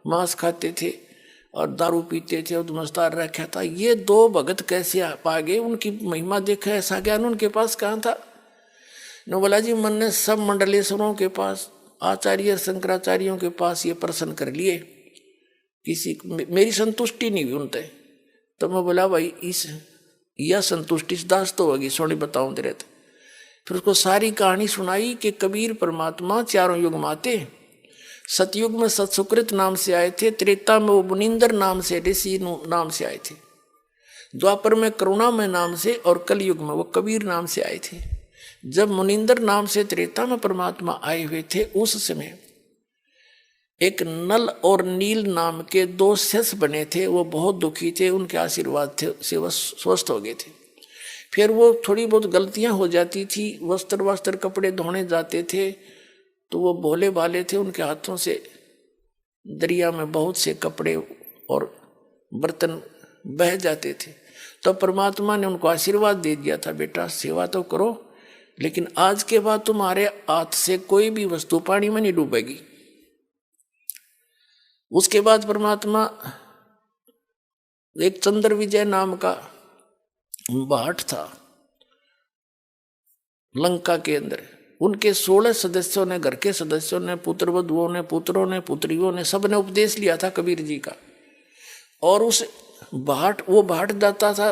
मांस खाते थे और दारू पीते थे और मस्तार रखा था। ये दो भगत कैसे आ गए, उनकी महिमा देखा, ऐसा ज्ञान उनके पास कहाँ था। न बोला जी मन ने सब मंडलेश्वरों के पास, आचार्य शंकराचार्यों के पास ये प्रश्न कर लिए, किसी मेरी संतुष्टि नहीं हुई उनते। तो मैं बोला भाई इस यह संतुष्टि दास तो होगी, सोनी बताऊं तेरे। फिर उसको सारी कहानी सुनाई कि कबीर परमात्मा चारों युग माते, सतयुग में सत्सुकृत नाम से आए थे, त्रेता में वो मुनिंदर नाम से ऋषि नाम से आए थे, द्वापर में करुणामय नाम से और कलयुग में वो कबीर नाम से आए थे। जब मुनिंदर नाम से त्रेता में परमात्मा आए हुए थे उस समय एक नल और नील नाम के दो शिष्य बने थे, वो बहुत दुखी थे, उनके आशीर्वाद थे से वह स्वस्थ हो गए थे। फिर वो थोड़ी बहुत गलतियां हो जाती थी, वस्त्र कपड़े धोने जाते थे तो वो भोले भाले थे, उनके हाथों से दरिया में बहुत से कपड़े और बर्तन बह जाते थे। तो परमात्मा ने उनको आशीर्वाद दे दिया था, बेटा सेवा तो करो लेकिन आज के बाद तुम्हारे हाथ से कोई भी वस्तु पानी में नहीं डूबेगी। उसके बाद परमात्मा एक चंद्र विजय नाम का भाट था लंका के अंदर, उनके 16 सदस्यों ने, घर के सदस्यों ने, पुत्रवधुओं ने, पुत्रों ने, पुत्रियों ने, सबने उपदेश लिया था कबीर जी का। और उस भाट, वो भाट जाता था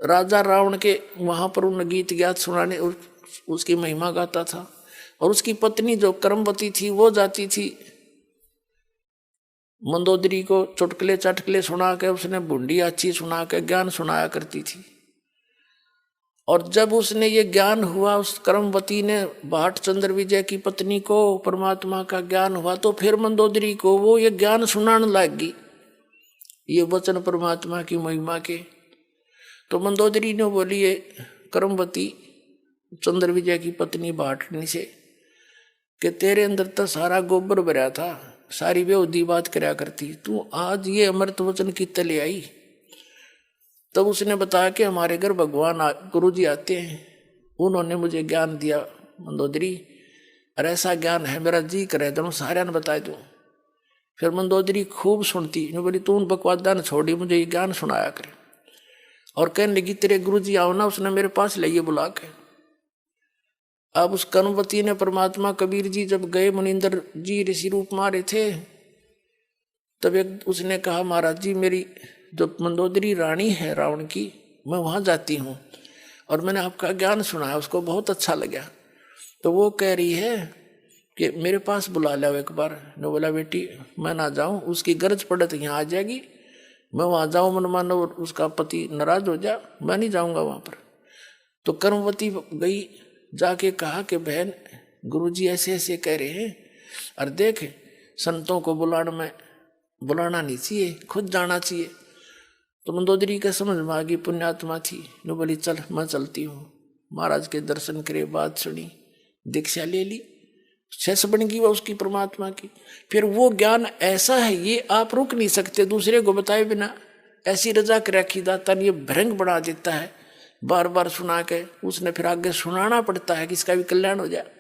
राजा रावण के वहां पर, उन गीत ज्ञात सुनाने, उसकी महिमा गाता था। और उसकी पत्नी जो कर्मवती थी वो जाती थी मंदोदरी को चुटकुले चटकुले सुना के, उसने बूंदी अच्छी सुना के ज्ञान सुनाया करती थी। और जब उसने ये ज्ञान हुआ, उस कर्मवती ने भाट चंद्र विजय की पत्नी को परमात्मा का ज्ञान हुआ, तो फिर मंदोदरी को वो ये ज्ञान सुनाने लगी, ये वचन परमात्मा की महिमा के। तो मंदोदरी ने बोली ये कर्मवती चंद्र विजय की पत्नी भाटनी से कि तेरे अंदर तो सारा गोबर भरा था, सारी बेहुदी बात करया करती, तू आज ये अमृत वचन की तले आई। तब उसने बताया कि हमारे घर भगवान गुरु जी आते हैं, उन्होंने मुझे ज्ञान दिया मंदोदरी, और ऐसा ज्ञान है मेरा जी करे तो सारे ने बता दूं। फिर मंदोदरी खूब सुनती, मैं बोली तू उन बकवादा ने छोड़ी, मुझे ये ज्ञान सुनाया करे। और कहने लगी तेरे गुरु जी आओ ना, उसने मेरे पास लाइए बुला के। अब उस कर्मवती ने परमात्मा कबीर जी जब गए, मुनिंदर जी ऋषि रूप मारे थे, तब एक उसने कहा महाराज जी मेरी जो मंदोदरी रानी है रावण की, मैं वहाँ जाती हूँ और मैंने आपका ज्ञान सुना है, उसको बहुत अच्छा लगा। तो वो कह रही है कि मेरे पास बुला लो एक बार। ने बोला बेटी मैं ना जाऊँ, उसकी गरज पड़े तो यहाँ आ जाएगी, मैं वहाँ जाऊँ मन मानो उसका पति नाराज हो जा, मैं नहीं जाऊँगा वहाँ पर। तो कर्मवती गई, जाके कहा कि बहन गुरुजी ऐसे ऐसे कह रहे हैं, और देख संतों को बुलाना नहीं चाहिए, खुद जाना चाहिए। तो मंदोदरी का समझ में आ गई, पुण्यात्मा थी, नो बोली चल मैं चलती हूँ। महाराज के दर्शन करे, बात सुनी, दीक्षा ले ली, शेष बन गई वह उसकी परमात्मा की। फिर वो ज्ञान ऐसा है ये आप रुक नहीं सकते दूसरे को बताए बिना, ऐसी रजा कर रखी दाता ने, ये भ्रंग बढ़ा देता है बार बार सुना के, उसने फिर आगे सुनाना पड़ता है कि इसका भी कल्याण हो जाए।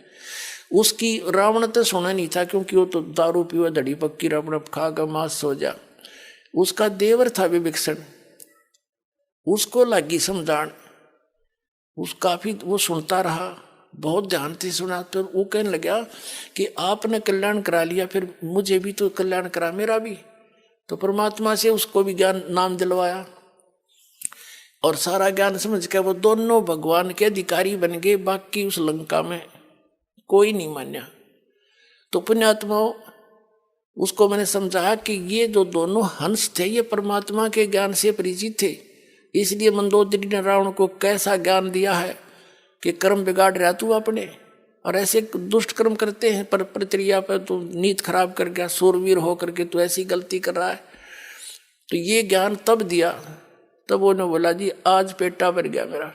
उसकी रावण तो सुना नहीं था क्योंकि वो तो दारू पीवा धड़ी पक्की रावण खा कर मांस सो जा। उसका देवर था विभीषण, उसको लगी समझान, उस काफी वो सुनता रहा, बहुत ध्यान से सुना। तो वो कहने लगा कि आपने कल्याण करा लिया, फिर मुझे भी तो कल्याण करा मेरा भी। तो परमात्मा से उसको भी ज्ञान नाम दिलवाया और सारा ज्ञान समझ के वो दोनों भगवान के अधिकारी बन गए। बाकी उस लंका में कोई नहीं मान्या। तो पुण्यात्माओं उसको मैंने समझाया कि ये जो दोनों हंस थे ये परमात्मा के ज्ञान से परिचित थे, इसलिए मंदोदरी ने रावण को कैसा ज्ञान दिया है कि कर्म बिगाड़ रहा तू अपने, और ऐसे दुष्ट कर्म करते हैं पर प्रक्रिया पर तू नीत खराब कर गया, सूरवीर होकर के तू ऐसी गलती कर रहा है। तो ये ज्ञान तब दिया, तब उन्होंने बोला जी आज पेटा भर गया मेरा।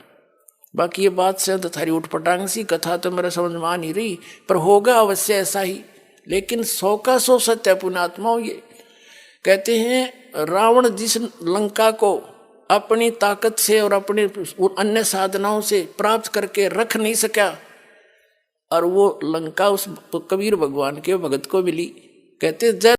बाकी ये बात से तो थारी उठपटांग सी कथा तो मेरा समझ में आ नहीं रही, पर होगा अवश्य ऐसा ही। लेकिन 100 का 100 सत्य पुण्यात्माओं। ये कहते हैं रावण जिस लंका को अपनी ताकत से और अपने अन्य साधनाओं से प्राप्त करके रख नहीं सका, और वो लंका उस कबीर भगवान के भगत को मिली। कहते जय